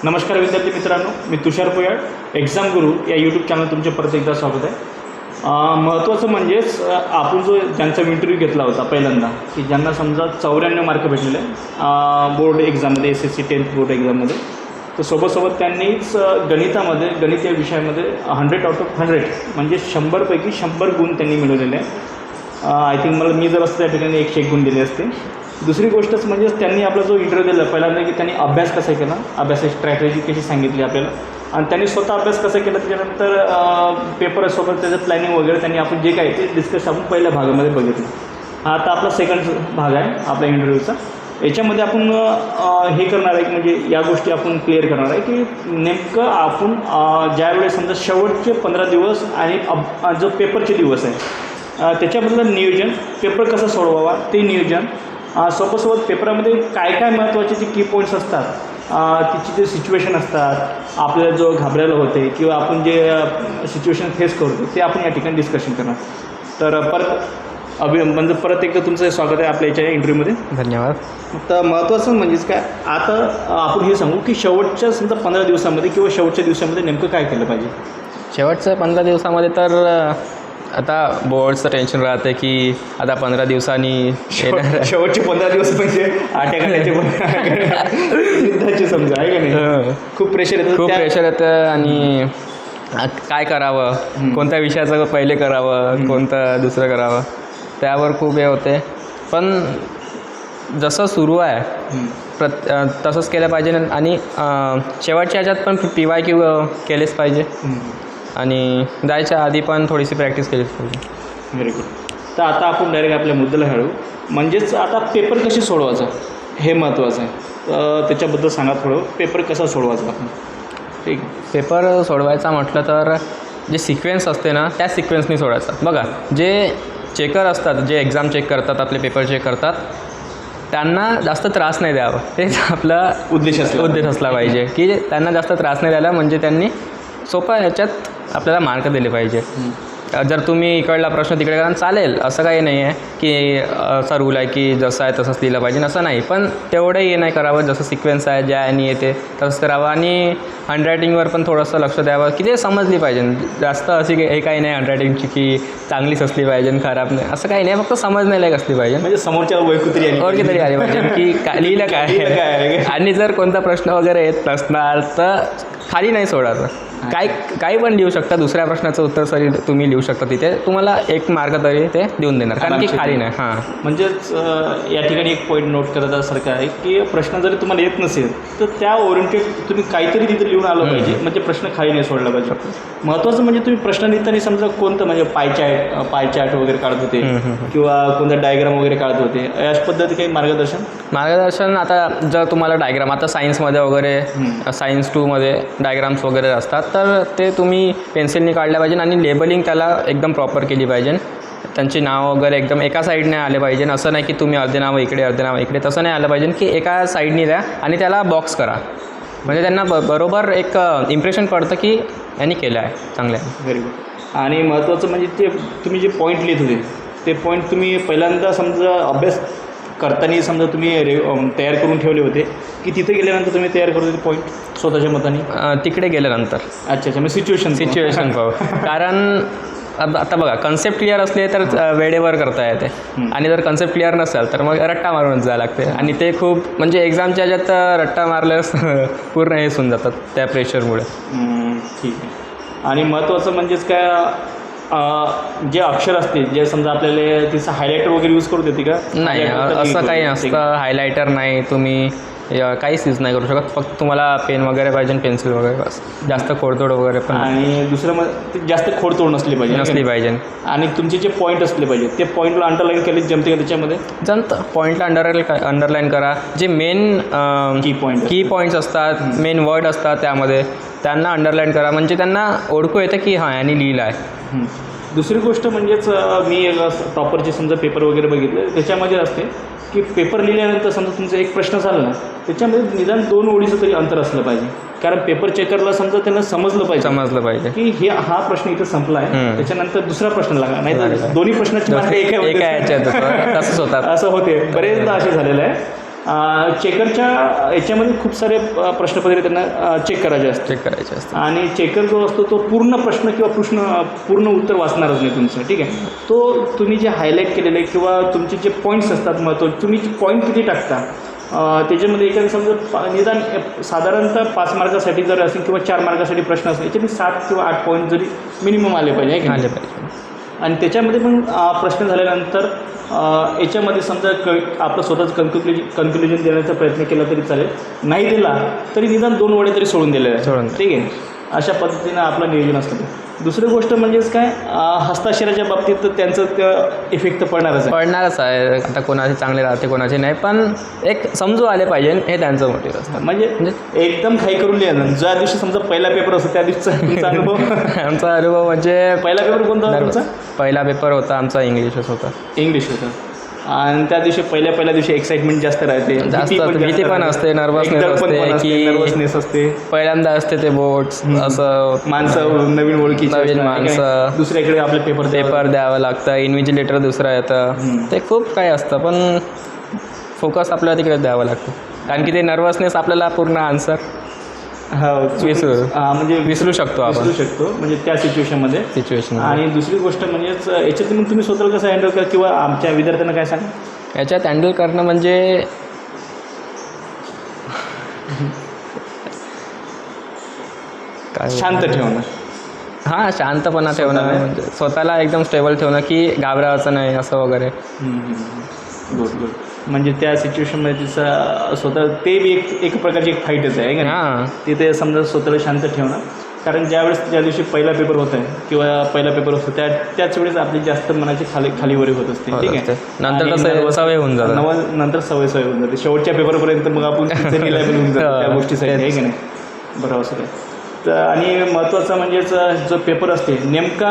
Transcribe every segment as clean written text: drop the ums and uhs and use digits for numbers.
नमस्कार विद्यार्थी मित्रांनो, मी तुषार पोयाळ, एक्झाम गुरु या यूट्यूब चॅनल तुमचे परत एकदा स्वागत आहे. महत्त्वाचं म्हणजेच आपण जो ज्यांचा इंटरव्ह्यू घेतला होता पहिल्यांदा, की ज्यांना समजा 94 मार्क भेटलेले बोर्ड एक्झाममध्ये, SSC 10th बोर्ड एक्झाममध्ये, तर सोबत त्यांनीच गणित या विषयामध्ये 100 out of 100 म्हणजे 100पैकी 100 गुण त्यांनी मिळवलेले आहे. आय थिंक मी जर असतं त्या ठिकाणी 101 गुण दिले असते. दुसरी गोष्टच म्हणजे त्यांनी आपला जो इंटरव्ह्यू दिला पहिल्यांदा, की त्यांनी अभ्यास कसा केला, अभ्यासाची स्ट्रॅटेजी कशी सांगितली आपल्याला, आणि त्यांनी स्वतः अभ्यास कसा केला, त्याच्यानंतर पेपरसोबत त्याचं प्लॅनिंग वगैरे त्यांनी आपण जे काय ते डिस्कस आपण पहिल्या भागामध्ये बघितलं. हा आता आपला सेकंड भाग आहे आपल्या इंटरव्ह्यूचा. याच्यामध्ये आपण हे करणार आहे की म्हणजे या गोष्टी आपण क्लिअर करणार आहे की नेमकं आपण ज्यावेळेस समजा शेवटचे 15 दिवस आणि जो पेपरचे दिवस आहे त्याच्याबद्दल नियोजन, पेपर कसा सोडवावा ते नियोजन, सोबत पेपरामध्ये काय काय महत्त्वाचे जे की पॉईंट्स असतात, तिची जे सिच्युएशन असतात, आपल्याला जो घाबरायला होते किंवा आपण जे सिच्युएशन फेस करतो ते आपण या ठिकाणी डिस्कशन करणार. तर परत एकदा तुमचं स्वागत आहे आपल्या याच्या इंटरव्ह्यूमध्ये. धन्यवाद. तर महत्त्वाचं म्हणजेच काय, आता आपण हे सांगू की शेवटच्या समजा 15 दिवसामध्ये किंवा शेवटच्या दिवसामध्ये नेमकं काय केलं पाहिजे. शेवटच्या 15 दिवसामध्ये तर आता बोर्डचं टेन्शन राहते की आता 15 दिवसांनी शेवटचे 15 दिवस म्हणजे युद्धाचे समजा आहे का नाही, खूप प्रेशर येतं आणि काय करावं, कोणत्या विषयाचं पहिले करावं, कोणतं दुसरं करावं, त्यावर खूप हे होते. पण जसं सुरू आहे तसंच केलं पाहिजे आणि शेवटच्या ह्याच्यात पण PYQ केलेच पाहिजे आणि जायच्या आधी पण थोडीशी प्रॅक्टिस केलीच पाहिजे. Very good. तर आता आपण डायरेक्ट आपल्या मुद्द्याला हळू, म्हणजेच आता पेपर कसे सोडवायचा हे महत्त्वाचं आहे. त्याच्याबद्दल सांगा थोडं, पेपर कसा सोडवायचा आपण. ठीक आहे. पेपर सोडवायचा म्हटलं तर जे सिक्वेन्स असते ना त्या सिक्वेन्सनी सोडायचा. बघा, जे चेकर असतात, जे एक्झाम चेक करतात, आपले पेपर चेक करतात, त्यांना जास्त त्रास नाही द्यावा, तेच आपला उद्देश असला पाहिजे की त्यांना जास्त त्रास नाही द्यायला, म्हणजे त्यांनी सोपा ह्याच्यात आपल्याला मार्क दिले पाहिजे. जर तुम्ही इकडला प्रश्न तिकडे करा चालेल, असं काही नाही आहे की असा रूल आहे की जसं आहे तसंच लिहिलं पाहिजे, असं नाही. पण तेवढंही हे नाही करावं, जसं सिक्वेन्स आहे ज्या आणि येते तसंच करावं. आणि हँडरायटिंगवर पण थोडंसं लक्ष द्यावं की ते समजली पाहिजे. जास्त अशी हे काही नाही हँडरायटिंगची की चांगलीच असली पाहिजे, खराब नाही, असं काही नाही. फक्त समजण्यालायक असली पाहिजे, म्हणजे समोरच्या ओळखू तरी आली पाहिजे की लिहिलं काय. आणि जर कोणता प्रश्न वगैरे येत नसणार तर खाली नाही सोडायचं. काही पण लिहू शकता, दुसऱ्या प्रश्नाचं उत्तर सरी तुम्ही लिहू शकता, तिथे तुम्हाला 1 मार्क तरी ते देऊन देणार, कारण की खाली नाही. म्हणजेच या ठिकाणी एक पॉईंट नोट करण्यासारखं आहे की प्रश्न जरी तुम्हाला येत नसेल तर त्या ओरिएंटेड तुम्ही काहीतरी तिथे लिहून आलं पाहिजे, म्हणजे प्रश्न खाली नाही सोडला पाहिजे. महत्त्वाचं म्हणजे तुम्ही प्रश्न लिहिताना समजा कोणतं म्हणजे पाय चार्ट वगैरे काढत होते किंवा कोणता डायग्राम वगैरे काढत होते, याच पद्धती काही मार्गदर्शन. आता जर तुम्हाला डायग्राम, आता सायन्समध्ये वगैरे सायन्स 2मध्ये डायग्राम्स वगैरे असतात, तर ते तुम्ही पेन्सिलनी काढल्या पाहिजे आणि लेबलिंग त्याला एकदम प्रॉपर केली पाहिजे. त्यांची नाव वगैरे एकदम एका साईडने आले पाहिजे. असं नाही की तुम्ही अर्धे नावं इकडे, तसं नाही आलं पाहिजे की एका साईडनी द्या आणि त्याला बॉक्स करा, म्हणजे त्यांना बरोबर एक इम्प्रेशन पडतं की यांनी केलं आहे चांगलं आहे. Very good. आणि महत्त्वाचं म्हणजे ते तुम्ही जे पॉईंट लिहित होते ते पॉईंट तुम्ही पहिल्यांदा समजा अभ्यास करताना समजा तुम्ही तयार करून ठेवले होते की तिथे गेल्यानंतर तुम्ही तयार करत होते पॉईंट स्वतःच्या मताने तिकडे गेल्यानंतर. अच्छा, मग सिच्युएशन पाहू. कारण आता बघा, कन्सेप्ट क्लिअर असले तर वेळेवर करता येते, आणि जर कन्सेप्ट क्लिअर नसेल तर मग रट्टा मारूनच जायला लागते, आणि ते खूप म्हणजे एक्झामच्या ह्याच्यात रट्टा मारल्यास पूर्ण हेच होऊन जातात त्या प्रेशरमुळे. ठीक आहे. आणि महत्त्वाचं म्हणजेच काय, जे अक्षर असते जे समजा आपल्याला तिचं हायलायटर वगैरे यूज करू देते का. नाही, असं काही नसतं. हायलायटर नाही, तुम्ही काहीच यूज नाही करू शकत. फक्त तुम्हाला पेन वगैरे पाहिजे, पेन्सिल वगैरे, बस. जास्त खोडतोड वगैरे पण. आणि दुसरं जास्त खोडतोड नसली पाहिजे. आणि तुमचे जे पॉईंट असले पाहिजे ते पॉईंटला अंडरलाईन केले जमते का त्याच्यामध्ये. जमतं. पॉईंटला अंडरलाईन करा. जे मेन की पॉईंट्स असतात, मेन वर्ड असतात त्यामध्ये, त्यांना अंडरलाईन करा, म्हणजे त्यांना ओळखू येतं की हां यांनी लिहिलं आहे. दुसरी गोष्ट म्हणजेच मी प्रॉपरचे समजा पेपर वगैरे बघितले, त्याच्यामध्ये असते की पेपर लिहिल्यानंतर समजा तुमचा एक प्रश्न झाला ना, त्याच्यामध्ये निदान 2 ओळीचं तरी अंतर असलं पाहिजे, कारण पेपर चेकरला समजा त्यांना समजलं पाहिजे की हा प्रश्न इथं संपला आहे, त्याच्यानंतर दुसरा प्रश्न लागला, नाही तर दोन्ही प्रश्नाची मार्क एका ह्याच्यात तसंच होतात. असं होते, बरेचदा असे झालेलं आहे. चेकरच्या याच्यामध्ये खूप सारे प्रश्नपत्रे त्यांना चेक करायचे असतात चेक करायचे असते. आणि चेकर जो असतो तो पूर्ण प्रश्न किंवा पूर्ण उत्तर वाचणारच नाही तुमचं, ठीक आहे. तो तुम्ही जे हायलाईट केलेले किंवा तुमचे जे पॉईंट्स असतात महत्त्वाचे, तुम्ही पॉईंट किती टाकता त्याच्यामध्ये एखादं समजा निदान साधारणतः 5 मार्कासाठी जर असेल किंवा 4 मार्कासाठी प्रश्न असेल याच्यामध्ये 7 किंवा 8 पॉईंट जरी मिनिमम आले पाहिजे, आहे आले की पाहिजे. आणि त्याच्यामध्ये पण प्रश्न झाल्यानंतर याच्यामध्ये समजा आपलं स्वतःच कन्क्लुजन देण्याचा प्रयत्न केला तरी चालेल, नाही दिला तरी निदान 2 वडे तरी सोडून दिले सोडून. ठीक आहे. अशा पद्धतीनं आपलं नियोजन असतं. दुसरी गोष्ट म्हणजेच काय, हस्ताक्षराच्या बाबतीत तर त्यांचं इफेक्ट तर पडणारच आहे. आता कोणाचे चांगले राहते कोणाचे नाही, पण एक समजू आले पाहिजे हे त्यांचं मोटिव्ह असतं. म्हणजे एकदम खाई करून लिहायचं. ज्या दिवशी समजा पहिला पेपर असतो त्या दिवशीचा तुमचा अनुभव आमचा अनुभव म्हणजे पहिला पेपर कोणता होता तुमचा? पहिला पेपर होता आमचा इंग्लिशच होता. इंग्लिश होता. आणि त्या दिवशी पहिल्या दिवशी एक्साइटमेंट जास्त राहते, भीती पण असते, नर्वसनेस असते. पहिल्यांदा असते ते बोर्ड्स, असं माणसं नवीन नवीन माणसं, दुसऱ्याकडे आपले पेपर द्यावं लागतं, इन्व्हिजिलेटर दुसरा येतं, ते खूप काही असतं. पण फोकस आपल्याला तिकडे द्यावं लागतं, कारण की ते नर्वसनेस आपल्याला पूर्ण आन्सर म्हणजे विसरू शकतो म्हणजे त्या सिच्युएशन. आणि दुसरी गोष्ट म्हणजेच याच्यात मग तुम्ही स्वतःला कसं हँडल करा किंवा आमच्या विद्यार्थ्यांना काय सांगा याच्यात हँडल करणं म्हणजे शांत ठेवणं. हां, शांतपणा ठेवणं, म्हणजे स्वतःला एकदम स्टेबल ठेवणं की घाबरायचं नाही असं वगैरे. गुड. म्हणजे त्या सिच्युएशनमध्ये तिचा स्वतः ते बी एक प्रकारची एक फाईटच आहे का? हां, तिथे समजा स्वतःला शांत ठेवणं. कारण ज्या दिवशी पहिला पेपर होत आहे किंवा पहिला पेपर असतो त्याच वेळेस आपली जास्त मनाची खालीवरी होत असते, ठीक आहे. नंतर कसं सवय होऊन जातं, नंतर सवय होऊन जाते. शेवटच्या पेपरपर्यंत मग आपण रिलायबल होऊन जातो त्या गोष्टीसाठी, आहे की नाही? बरोबर असं काय. तर आणि महत्त्वाचं म्हणजेच जो पेपर असते नेमका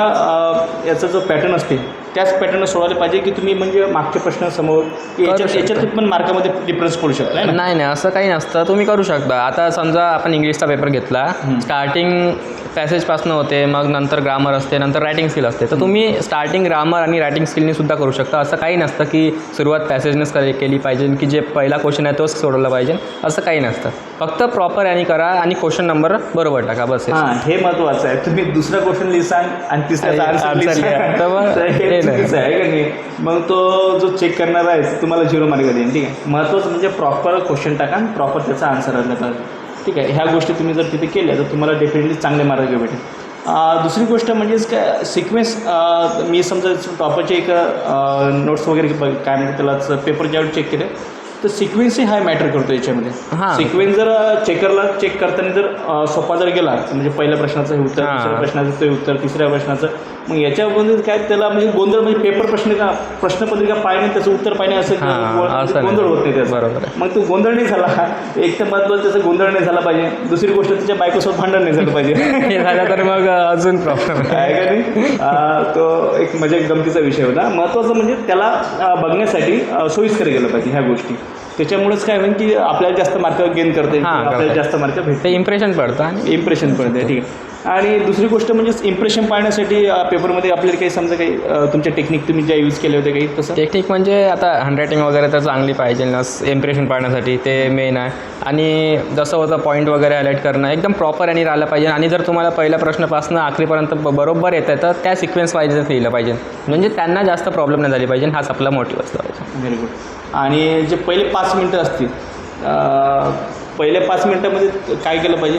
याचा जो पॅटर्न असते त्याच पॅटर्न सोडवायला पाहिजे की तुम्ही म्हणजे मागचे प्रश्न समोर याच्यात पण मार्कामध्ये डिफरन्स पडू शकतो. नाही असं काही नसतं, तुम्ही करू शकता. आता समजा आपण इंग्लिशचा पेपर घेतला, स्टार्टिंग पॅसेजपासून होते, मग नंतर ग्रामर असते, नंतर रायटिंग स्किल असते, तर तुम्ही स्टार्टिंग ग्रामर आणि रायटिंग स्किलनी सुद्धा करू शकता. असं काही नसतं की सुरुवात पॅसेजनेच केली पाहिजे की जे पहिला क्वेश्चन आहे तोच सोडवला पाहिजे, असं काही नसतं. फक्त प्रॉपर आणि करा आणि क्वेश्चन नंबर बरोबर टाका, बस. हां, हे महत्त्वाचं आहे. तुम्ही दुसरा क्वेश्चन लिहा आणि तिसऱ्याचा आन्सर आहे का नाही, मग तो जो चेक करणार आहे तुम्हाला 0 मार्क देईल, ठीक आहे. महत्त्वाचं म्हणजे प्रॉपर क्वेश्चन टाका आणि प्रॉपर त्याचा आन्सर आला पाहिजे, ठीक आहे. ह्या गोष्टी तुम्ही जर तिथे केल्या तर तुम्हाला डेफिनेटली चांगले मार्क भेटेल. दुसरी गोष्ट म्हणजेच काय, सिक्वेन्स. मी समजा टॉपरचे एक नोट्स वगैरे काय म्हणतात त्यालाच पेपर ज्यावेळी चेक केले तर सिक्वेन्सही हा मॅटर करतो याच्यामध्ये. सिक्वेन्स जर चेकरला चेक करताना जर सोपा जर गेला म्हणजे पहिल्या प्रश्नाचं हे उत्तर, दुसऱ्या प्रश्नाचं ते उत्तर, तिसऱ्या प्रश्नाचं, मग याच्यामध्ये काय त्याला म्हणजे गोंधळ, म्हणजे पेपर प्रश्नपत्रिका पाहिणे त्याचं उत्तर पाहिणे असं गोंधळ होत नाही त्याचा. बरोबर. मग तो गोंधळ नाही झाला, एक तर महत्त्वाचं त्याचा गोंधळ नाही झाला पाहिजे. दुसरी गोष्ट त्याच्या बायकोसोबत भांडण नाही झालं पाहिजे. हे झालं तर मग अजून प्रॉब्लेम आहे का नाही. तो एक म्हणजे गमतीचा विषय होता. महत्त्वाचं म्हणजे त्याला बघण्यासाठी सोयीस्कर गेलं पाहिजे ह्या गोष्टी. त्याच्यामुळेच काय होईल की आपल्याला जास्त मार्क गेन करते, आपल्याला जास्त मार्क भेटते, इम्प्रेशन पडतं आणि इम्प्रेशन पडते, ठीक आहे. आणि दुसरी गोष्ट म्हणजे इम्प्रेशन पाळण्यासाठी पेपरमध्ये आपल्याला काही समजा काही तुमच्या टेक्निक तुम्ही ज्या यूज केले होते काही तसं? टेक्निक म्हणजे आता हँडरायटिंग वगैरे तर चांगली पाहिजे ना, इम्प्रेशन पाळण्यासाठी ते मेन आहे. आणि जसं होतं पॉईंट वगैरे हायलाईट करणं एकदम प्रॉपर आणि राहिलं पाहिजे. आणि जर तुम्हाला पहिल्या प्रश्नापासून आखरीपर्यंत बरोबर येतं आहे तर त्या सिक्वेन्स पाहिजे लिहिलं पाहिजे, म्हणजे त्यांना जास्त प्रॉब्लेम नाही झाली पाहिजे. हाच आपला मोटिव्ह असला पाहिजे. Very good. आणि जे पहिले 5 मिनटं असतील, पहिल्या 5 मिनटामध्ये काय केलं पाहिजे?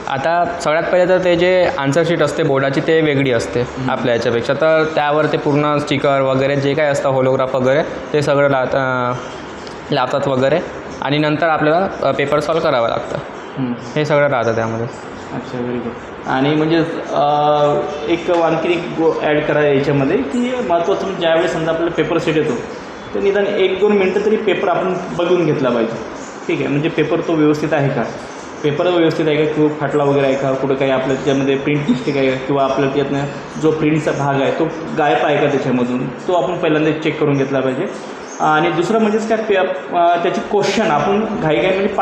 आता सगळ्यात पहिले तर ते जे आन्सर शीट असते बोर्डाची ते वेगळी असते आपल्या याच्यापेक्षा, तर त्यावर ते पूर्ण स्टिकर वगैरे जे काय असतं होलोग्राफ वगैरे ते सगळं लावतात वगैरे. आणि नंतर आपल्याला पेपर सॉल्व करावं लागतं, हे सगळं राहतं त्यामध्ये. अच्छा, व्हेरी गुड. आणि म्हणजे एक आणखी एक ॲड करा याच्यामध्ये की महत्त्वाचं ज्यावेळेस समजा आपल्याला पेपर सेट येतो तर निदान 1-2 मिनटं तरी पेपर आपण बघून घेतला पाहिजे, ठीक आहे. म्हणजे पेपर तो व्यवस्थित आहे का, पेपर व्यवस्थित आहे का, किंवा फाटला वगैरे आहे का, कुठं काही आपल्या त्याच्यामध्ये प्रिंट मिस्टेक आहे का, किंवा आपल्याला त्यातनं जो प्रिंटचा भाग आहे तो गायब आहे का त्याच्यामधून, तो आपण पहिल्यांदा चेक करून घेतला पाहिजे. आणि दुसरं म्हणजेच काय त्याची क्वेश्चन आपण घाईघाई म्हणजे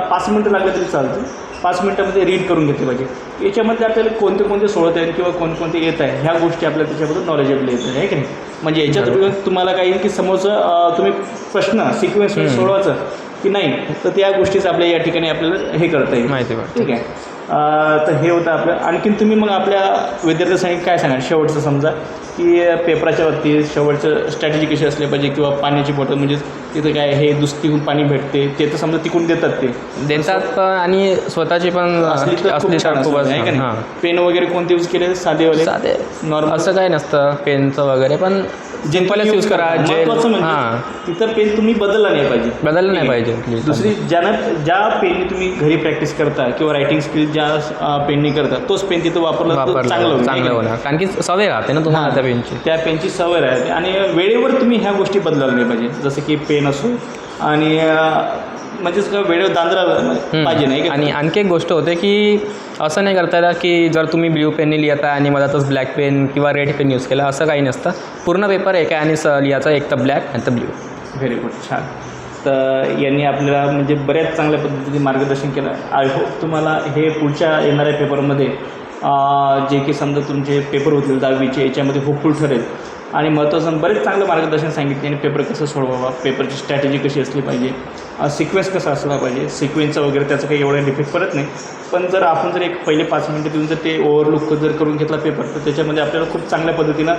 5 मिनटं लागलं तरी चालतं, 5 मिनटामध्ये रीड करून घेतले पाहिजे. याच्यामध्ये आपल्याला कोणते सोडत आहेत किंवा कोणकोणते येत आहे ह्या गोष्टी आपल्याला त्याच्याबद्दल नॉलेजेबल येत आहे की नाही. म्हणजे याच्यात तुम्हाला काही की समोरचं तुम्ही प्रश्न सिक्वेन्स सोडवायचं की नाही, तर त्या गोष्टीचं आपल्या या ठिकाणी आपल्याला हे करता येईल. माहिती पडते. ठीक आहे. तर हे होतं आपलं. आणखीन तुम्ही मग आपल्या विद्यार्थ्यांसाठी काय सांगाल शेवटचं, समजा की पेपराच्या बाबतीत शेवटचं स्ट्रॅटेजी कशी असली पाहिजे, किंवा पाण्याची बॉटल म्हणजे तिथं काय हे दुसरीहून पाणी भेटते ते तर समजा तिकडून देतात, ते देतात पण, आणि स्वतःची पण असली तर खूप छान खूप असतं, आहे का हां नाही. पेन वगैरे कोणते यूज केले, साधेवाले साधे नॉर्मल असं काही नसतं पेनचं वगैरे, पण जेलच यूज करा. जेल महत्त्वाचं म्हणजे हां तिथं पेन तुम्ही बदलला नाही पाहिजे. बदललं नाही ठीक आहे. पाहिजे. दुसरी ज्या पेनने तुम्ही घरी प्रॅक्टिस करता किंवा रायटिंग स्किल ज्या पेनने करता, तोच पेन तिथं वापरला तर चांगलं होईल, चांगलं होणार, कारण की सवय राहते ना तुम्हाला त्या पेनची. त्या पेनची सवय राहते. आणि वेळेवर तुम्ही ह्या गोष्टी बदलायला नाही पाहिजे, जसं की पेन असो, आणि म्हणजेच का वेळेवर दांदरा पाहिजे नाही. आणि आणखी एक गोष्ट होते की असं नाही करता येतं की जर तुम्ही ब्ल्यू पेनने लिहिता आणि मधातच ब्लॅक पेन किंवा रेड पेन यूज केला, असं काही नसतं. पूर्ण पेपर एका आणि लिहायचा, एक तर ब्लॅक आणि तर ब्ल्यू. व्हेरी गुड, छान. तर यांनी आपल्याला म्हणजे बऱ्याच चांगल्या पद्धतीने मार्गदर्शन केलं. आय होप तुम्हाला हे पुढच्या येणाऱ्या पेपरमध्ये जे की समजा तुमचे पेपर होतील 10वीचे, याच्यामध्ये होपफुल ठरेल. आणि महत्त्वाचं बरेच चांगलं मार्गदर्शन सांगितले, आणि पेपर कसं सोडवावा, पेपरची स्ट्रॅटेजी कशी असली पाहिजे, सिक्वेन्स कसा असला पाहिजे. सिक्वेन्सचा वगैरे त्याचं काही एवढा डिफेक्ट पडत नाही, पण जर आपण जर एक पहिले 5 मिनटं देऊन जर ते ओव्हरलुक जर करून घेतला पेपर, तर त्याच्यामध्ये आपल्याला खूप चांगल्या पद्धतीनं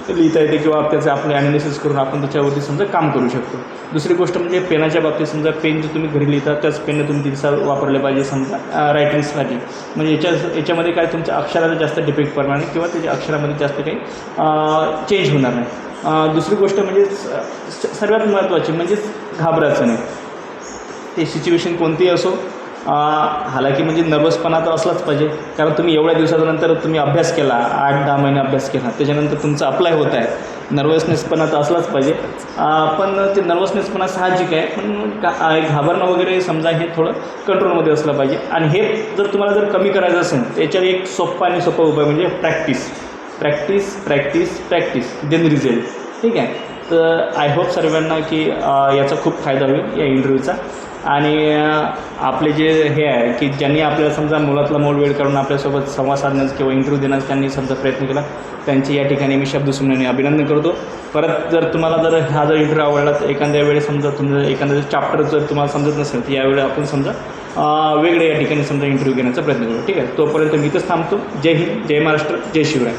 लिहिता येते, किंवा त्याचं आपले ॲनालिसिस करून आपण त्याच्यावरती समजा काम करू शकतो. दुसरी गोष्ट म्हणजे पेनाच्या बाबतीत, समजा पेन जे तुम्ही घरी लिहिता त्याच पेनने तुम्ही तिथं वापरले पाहिजे समजा रायटिंगसाठी. म्हणजे याच्यामध्ये काय तुमच्या अक्षराचा जास्त डिफेक्ट पडणार नाही, किंवा त्याच्या अक्षरामध्ये जास्त काही चेंज होणार नाही. दुसरी गोष्ट म्हणजे सर्वात महत्त्वाची म्हणजेच घाबरायचं नाही. ते सिच्युएशन कोणतीही असो, हालाकी म्हणजे नर्वसपणा तर असलाच पाहिजे, कारण तुम्ही एवढ्या दिवसानंतर तुम्ही अभ्यास केला, 8-10 महिने अभ्यास केला, त्याच्यानंतर तुमचं अप्लाय होत आहे, नर्वसनेसपणा तर असलाच पाहिजे. पण ते नर्वसनेसपणा साहजिक आहे, पण घाबरणं वगैरे समजा हे थोडं कंट्रोलमध्ये असलं पाहिजे. आणि हे जर तुम्हाला जर कमी करायचं असेल, याच्यावर एक सोपा उपाय म्हणजे practice practice practice practice then result. ठीक आहे. तर आय होप सर्वांना की याचा खूप फायदा होईल या इंटरव्ह्यूचा. आणि आपले जे हे आहे की ज्यांनी आपल्याला समजा मुलातला मोल वेळ काढून आपल्यासोबत संवाद साधण्याचा किंवा इंटरव्ह्यू देण्याचा त्यांनी समजा प्रयत्न केला, त्यांचे या ठिकाणी मी शब्दसमूहाने अभिनंदन करतो. परत जर तुम्हाला जर हा जर इंटरव्ह्यू आवडला, तर एखाद्या वेळेस समजा तुमचं एखाद्या चॅप्टर जर तुम्हाला समजत नसेल, तर यावेळी आपण समजा वेगळे या ठिकाणी समजा इंटरव्ह्यू घेण्याचा प्रयत्न करू. ठीक आहे. तोपर्यंत मी इथंच थांबतो. जय हिंद, जय महाराष्ट्र, जय शिवराय.